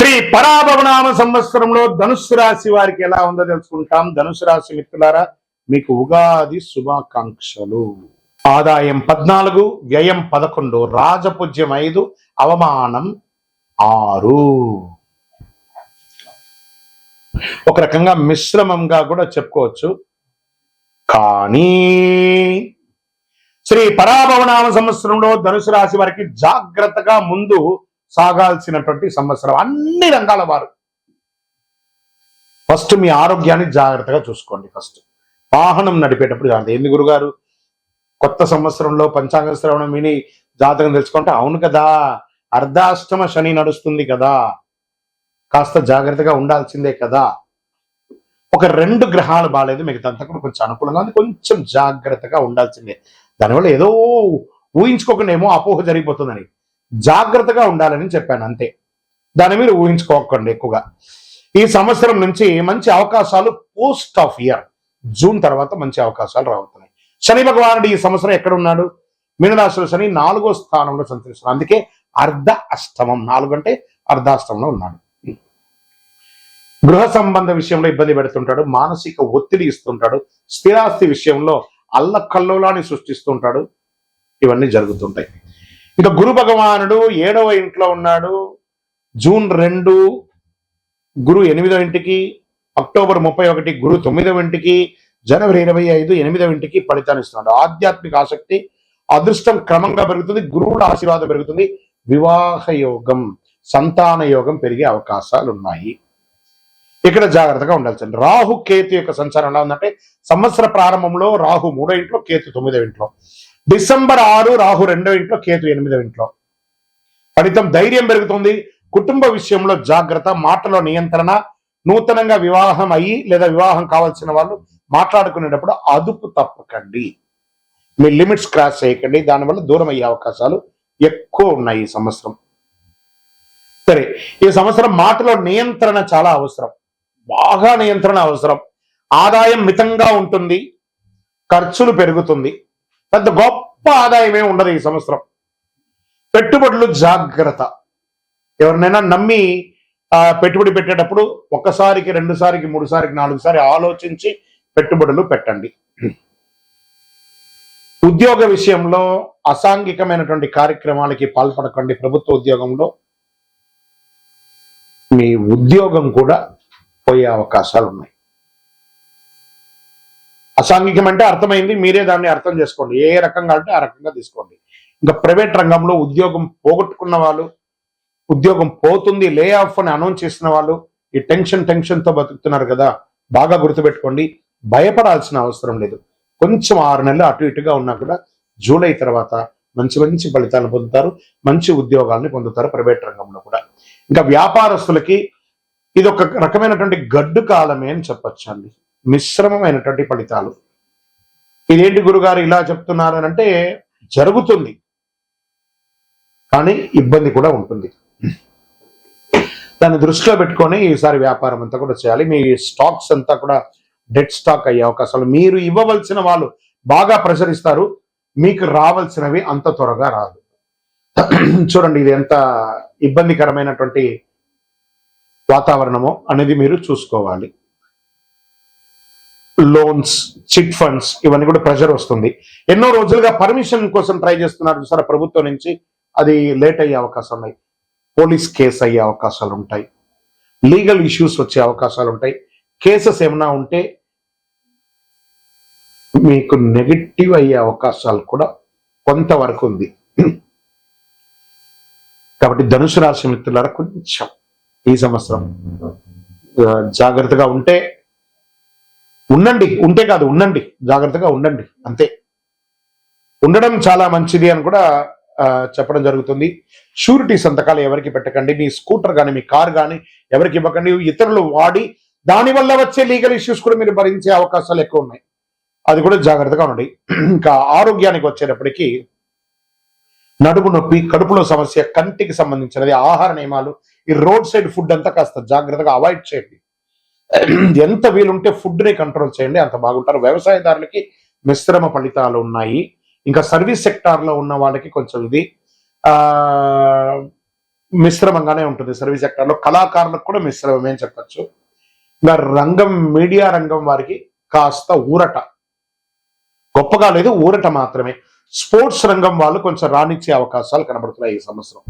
శ్రీ పరాభవనామ సంవత్సరంలో ధనుస్సు రాశి వారికి ఎలా ఉందో తెలుసుకుంటాం. ధనుసు రాశి మిత్రులారా, మీకు ఉగాది శుభాకాంక్షలు. ఆదాయం 14, వ్యయం 11, రాజపూజ్యం 5, అవమానం 6. ఒక రకంగా మిశ్రమంగా కూడా చెప్పుకోవచ్చు. కానీ శ్రీ పరాభవనామ సంవత్సరంలో ధనుసు రాశి వారికి జాగ్రత్తగా ముందు సాగాల్సినటువంటి సంవత్సరం. అన్ని రంగాల వారు ఫస్ట్ మీ ఆరోగ్యాన్ని జాగ్రత్తగా చూసుకోండి. ఫస్ట్ వాహనం నడిపేటప్పుడు జాగ్రత్త. ఏంది గురుగారు, కొత్త సంవత్సరంలో పంచాంగ శ్రవణం విని జాతకం తెలుసుకుంటే, అవును కదా, అర్ధాష్టమ శని నడుస్తుంది కదా, కాస్త జాగ్రత్తగా ఉండాల్సిందే కదా. ఒక 2 గ్రహాలు బాగాలేదు, మిగతా కూడా కొంచెం అనుకూలంగా ఉంది, కొంచెం జాగ్రత్తగా ఉండాల్సిందే. దానివల్ల ఏదో ఊహించుకోకుండా ఏమో అపోహ జరిగిపోతుందని జాగ్రత్తగా ఉండాలని చెప్పాను, అంతే. దాని మీరు ఊహించుకోకండి ఎక్కువగా. ఈ సంవత్సరం నుంచి మంచి అవకాశాలు పోస్ట్ ఆఫ్ ఇయర్ జూన్ తర్వాత మంచి అవకాశాలు రావుతున్నాయి. శని భగవానుడు ఈ సంవత్సరం ఎక్కడ ఉన్నాడు? మీనరాశిలో శని 4వ స్థానంలో సంచరిస్తున్నాడు. అందుకే అర్ధ అష్టమం, 4 అంటే అర్ధాష్టమంలో ఉన్నాడు. గృహ సంబంధ విషయంలో ఇబ్బంది పెడుతుంటాడు, మానసిక ఒత్తిడి ఇస్తుంటాడు, స్థిరాస్తి విషయంలో అల్లకల్లోలాన్ని సృష్టిస్తుంటాడు. ఇవన్నీ జరుగుతుంటాయి. ఇక గురు భగవానుడు 7వ ఇంట్లో ఉన్నాడు. జూన్ 2 గురు 8వ ఇంటికి, అక్టోబర్ 31 గురు 9వ ఇంటికి, జనవరి 25 8వ ఇంటికి ఫలితాన్ని ఇస్తున్నాడు. ఆధ్యాత్మిక ఆసక్తి, అదృష్టం క్రమంగా పెరుగుతుంది, గురువుల ఆశీర్వాదం పెరుగుతుంది, వివాహ యోగం, సంతాన యోగం పెరిగే అవకాశాలు ఉన్నాయి. ఇక్కడ జాగ్రత్తగా ఉండాల్సింది. రాహు కేతు యొక్క సంచారం ఎలా ఉందంటే, సంవత్సర ప్రారంభంలో రాహు 3వ ఇంట్లో, కేతు 9వ ఇంట్లో. డిసెంబర్ 6 రాహు 2వ ఇంట్లో, కేతు 8వ ఇంట్లో. ఫలితం ధైర్యం పెరుగుతుంది, కుటుంబ విషయంలో జాగ్రత్త, మాటలో నియంత్రణ, నూతనంగా వివాహం అయ్యి లేదా వివాహం కావాల్సిన వాళ్ళు మాట్లాడుకునేటప్పుడు అదుపు తప్పకండి, మీ లిమిట్స్ క్రాస్ చేయకండి, దానివల్ల దూరం అయ్యే అవకాశాలు ఎక్కువ ఉన్నాయి ఈ సంవత్సరం. సరే, ఈ సంవత్సరం మాటలో నియంత్రణ చాలా అవసరం, బాగా నియంత్రణ అవసరం. ఆదాయం మితంగా ఉంటుంది, ఖర్చులు పెరుగుతుంది, పెద్ద గొప్ప ఆదాయమే ఉండదు ఈ సంవత్సరం. పెట్టుబడులు జాగ్రత్త. ఎవరినైనా నమ్మి పెట్టుబడి పెట్టేటప్పుడు 1 సారికి 2 సారికి 3 సారికి 4 సారి ఆలోచించి పెట్టుబడులు పెట్టండి. ఉద్యోగ విషయంలో అసాంఘికమైనటువంటి కార్యక్రమాలకి పాల్పడకండి. ప్రభుత్వ ఉద్యోగంలో మీ ఉద్యోగం కూడా పోయే అవకాశాలు ఉన్నాయి. అసాంఘికం అంటే అర్థమైంది, మీరే దాన్ని అర్థం చేసుకోండి. ఏ రకంగా అంటే ఆ రకంగా తీసుకోండి. ఇంకా ప్రైవేట్ రంగంలో ఉద్యోగం పోగొట్టుకున్న వాళ్ళు, ఉద్యోగం పోతుంది, లే ఆఫ్ అని అనౌన్స్ చేసిన వాళ్ళు ఈ టెన్షన్తో బతుకుతున్నారు కదా, బాగా గుర్తుపెట్టుకోండి. భయపడాల్సిన అవసరం లేదు. కొంచెం 6 నెలలు అటు ఇటుగా ఉన్నా కూడా జూలై తర్వాత మంచి ఫలితాలు పొందుతారు, మంచి ఉద్యోగాల్ని పొందుతారు ప్రైవేట్ రంగంలో కూడా. ఇంకా వ్యాపారస్తులకి ఇది ఒక రకమైనటువంటి గడ్డు కాలమే అని చెప్పొచ్చండి. మిశ్రమమైనటువంటి ఫలితాలు. ఇదేంటి గురుగారు ఇలా చెప్తున్నారు అని అంటే, జరుగుతుంది కానీ ఇబ్బంది కూడా ఉంటుంది. దాన్ని దృష్టిలో పెట్టుకొని ఈసారి వ్యాపారం అంతా కూడా చేయాలి. మీ స్టాక్స్ అంతా కూడా డెడ్ స్టాక్ అయ్యే అవకాశాలు. మీరు ఇవ్వవలసిన వాళ్ళు బాగా ప్రెషర్ ఇస్తారు, మీకు రావాల్సినవి అంత త్వరగా రాదు. చూడండి, ఇది ఎంత ఇబ్బందికరమైనటువంటి వాతావరణమో అనేది మీరు చూసుకోవాలి. లోన్స్, చిట్ ఫండ్స్, ఇవన్నీ కూడా ప్రెషర్ వస్తుంది. ఎన్నో రోజులుగా పర్మిషన్ కోసం ట్రై చేస్తున్నారు చూసారా ప్రభుత్వం నుంచి, అది లేట్ అయ్యే అవకాశాలు ఉన్నాయి. పోలీస్ కేసు అయ్యే అవకాశాలు ఉంటాయి, లీగల్ ఇష్యూస్ వచ్చే అవకాశాలు ఉంటాయి. కేసెస్ ఏమైనా ఉంటే మీకు నెగటివ్ అయ్యే అవకాశాలు కూడా కొంతవరకు ఉంది. కాబట్టి ధనుసు రాశి మిత్రులారా, కొంచెం ఈ సంవత్సరం జాగ్రత్తగా ఉండండి, జాగ్రత్తగా ఉండండి, అంతే. ఉండడం చాలా మంచిది అని కూడా చెప్పడం జరుగుతుంది. షూరిటీ సంతకాలు ఎవరికి పెట్టకండి. మీ స్కూటర్ కానీ మీ కార్ కానీ ఎవరికి ఇవ్వకండి. ఇతరులు వాడి దానివల్ల వచ్చే లీగల్ ఇష్యూస్ కూడా మీరు భరించే అవకాశాలు ఎక్కువ ఉన్నాయి, అది కూడా జాగ్రత్తగా ఉండండి. ఇంకా ఆరోగ్యానికి వచ్చేటప్పటికి నడుము నొప్పి, కడుపులో సమస్య, కంటికి సంబంధించినది, ఆహార నియమాలు, ఈ రోడ్ సైడ్ ఫుడ్ అంతా కాస్త జాగ్రత్తగా అవాయిడ్ చేయండి. ఎంత వీలుంటే ఫుడ్ని కంట్రోల్ చేయండి, అంత బాగుంటారు. వ్యవసాయదారులకి మిశ్రమ ఫలితాలు ఉన్నాయి. ఇంకా సర్వీస్ సెక్టార్లో ఉన్న వాళ్ళకి కొంచెం ఇది మిశ్రమంగానే ఉంటుంది. సర్వీస్ సెక్టర్ లో కళాకారులకు కూడా మిశ్రమమే చెప్పచ్చు. ఇంకా రంగం, మీడియా రంగం వారికి కాస్త ఊరట, గొప్పగా లేదు, ఊరట మాత్రమే. స్పోర్ట్స్ రంగం వాళ్ళు కొంచెం రాణించే అవకాశాలు కనబడుతున్నాయి ఈ సంవత్సరం.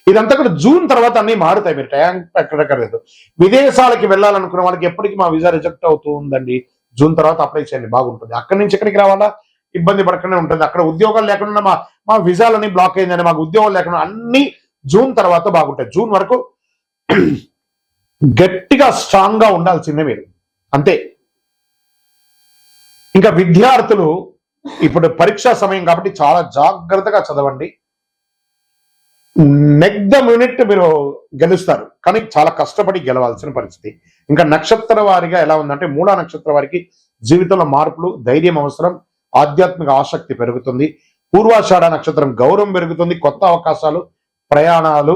ఇదంతా కూడా జూన్ తర్వాత అన్ని మారుతాయి, మీరు టైం ఎక్కడెక్కర్లేదు. విదేశాలకి వెళ్ళాలనుకున్న వాళ్ళకి ఎప్పటికీ మా వీసా రిజెక్ట్ అవుతూ ఉందండి, జూన్ తర్వాత అప్లై చేయండి, బాగుంటుంది. అక్కడి నుంచి ఎక్కడికి రావాలా, ఇబ్బంది పడకుండా ఉంటుంది. అక్కడ ఉద్యోగాలు లేకుండా మా వీసాలన్నీ బ్లాక్ అయిందని, మాకు ఉద్యోగాలు లేకుండా, అన్ని జూన్ తర్వాత బాగుంటాయి. జూన్ వరకు గట్టిగా స్ట్రాంగ్ గా ఉండాల్సిందే మీరు, అంతే. ఇంకా విద్యార్థులు ఇప్పుడు పరీక్షా సమయం కాబట్టి చాలా జాగ్రత్తగా చదవండి. నెక్స్ట్ ద మినిట్ మీరు గెలుస్తారు, కానీ చాలా కష్టపడి గెలవాల్సిన పరిస్థితి. ఇంకా నక్షత్ర వారిగా ఎలా ఉందంటే, మూలా నక్షత్ర వారికి జీవితంలో మార్పులు, ధైర్యం అవసరం, ఆధ్యాత్మిక ఆసక్తి పెరుగుతుంది. పూర్వాషాఢ నక్షత్రం గౌరవం పెరుగుతుంది, కొత్త అవకాశాలు, ప్రయాణాలు.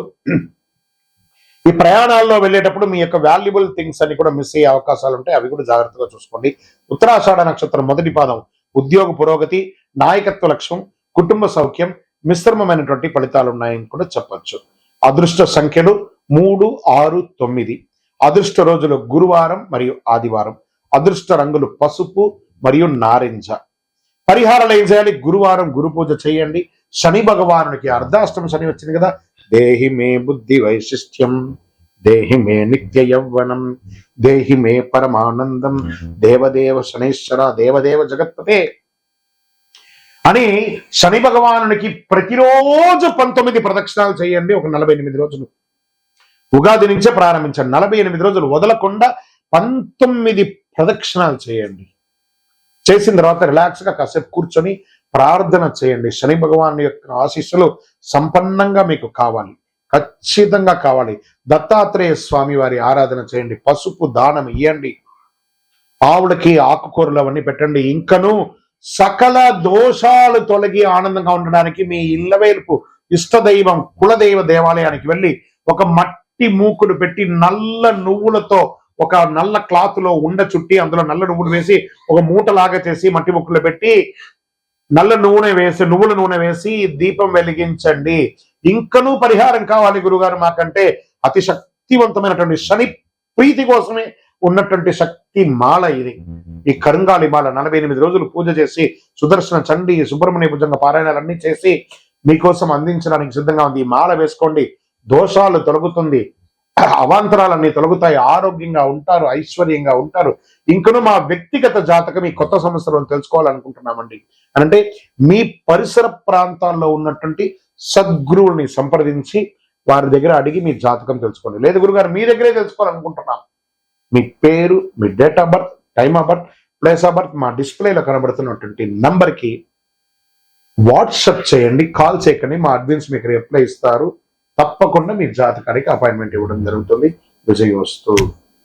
ఈ ప్రయాణాల్లో వెళ్ళేటప్పుడు మీ యొక్క వాల్యుబుల్ థింగ్స్ అన్ని కూడా మిస్ అయ్యే అవకాశాలు ఉంటాయి, అవి కూడా జాగ్రత్తగా చూసుకోండి. ఉత్తరాషాఢ నక్షత్రం మొదటి పాదం ఉద్యోగ పురోగతి, నాయకత్వ లక్ష్యం, కుటుంబ సౌఖ్యం, మిశ్రమమైనటువంటి ఫలితాలు ఉన్నాయని కూడా చెప్పచ్చు. అదృష్ట సంఖ్యలు 3, 6, 9. అదృష్ట రోజులు గురువారం మరియు ఆదివారం. అదృష్ట రంగులు పసుపు మరియు నారింజ. పరిహారాలు ఏం చేయాలి? గురువారం గురు పూజ చేయండి. శని భగవానుడికి అర్ధాష్టమ శని వచ్చింది కదా, దేహి మే బుద్ధి వైశిష్ట్యం, దేహి మే నిత్య యవ్వనం, దేహి మే పరమానందం, దేవదేవ శనైశ్వర దేవదేవ జగత్పతే అని శని భగవానునికి ప్రతిరోజు 19 ప్రదక్షిణాలు చేయండి. ఒక 48 రోజులు, ఉగాది నుంచే ప్రారంభించండి. 48 రోజులు వదలకుండా 19 ప్రదక్షిణాలు చేయండి. చేసిన తర్వాత రిలాక్స్ గా కాసేపు కూర్చొని ప్రార్థన చేయండి. శని భగవాన్ యొక్క ఆశీస్సులు సంపన్నంగా మీకు కావాలి, ఖచ్చితంగా కావాలి. దత్తాత్రేయ స్వామి వారి ఆరాధన చేయండి. పసుపు దానం ఇవ్వండి. ఆవులకి ఆకుకూరలు అవన్నీ పెట్టండి. ఇంకను సకల దోషాలు తొలగి ఆనందంగా ఉండడానికి మీ ఇళ్ళవేల్పు ఇష్టదైవం కులదైవ దేవాలయానికి వెళ్ళి ఒక మట్టి మూకుడు పెట్టి నల్ల నువ్వులతో ఒక నల్ల క్లాత్ లో ఉండ చుట్టి అందులో నల్ల నువ్వులు వేసి ఒక మూటలాగా చేసి మట్టి ముక్కులు పెట్టి నువ్వుల నూనె వేసి దీపం వెలిగించండి. ఇంకనూ పరిహారం కావాలి గురుగారు మాకంటే, అతి శక్తివంతమైనటువంటి శని ప్రీతి కోసమే ఉన్నటువంటి శక్తి మాల ఇది. ఈ కరుంగాలి మాల 48 రోజులు పూజ చేసి సుదర్శన చండి సుబ్రహ్మణ్య భుజంగ పారాయణాలన్నీ చేసి మీకోసం అందించడానికి సిద్ధంగా ఉంది. ఈ మాల వేసుకోండి, దోషాలు తొలగుతుంది, అవాంతరాలన్నీ తొలగుతాయి, ఆరోగ్యంగా ఉంటారు, ఐశ్వర్యంగా ఉంటారు. ఇంకను మా వ్యక్తిగత జాతకం ఈ కొత్త సంవత్సరం తెలుసుకోవాలనుకుంటున్నామండి అంటే మీ పరిసర ప్రాంతాల్లో ఉన్నటువంటి సద్గురువుల్ని సంప్రదించి వారి దగ్గర అడిగి మీ జాతకం తెలుసుకోండి. లేదు గురుగారు మీ దగ్గరే తెలుసుకోవాలనుకుంటున్నాం, మీ పేరు, మీ date of birth, time of birth, place of birth మా డిస్ప్లేలో కనబడుతున్నటువంటి నంబర్కి వాట్సాప్ చేయండి, కాల్ చేయకండి. మా అడ్మిన్స్ మీకు రిప్లై ఇస్తారు. తప్పకుండా మీ జాతకానికి అపాయింట్మెంట్ ఇవ్వడం జరుగుతుంది. విజయోస్తు.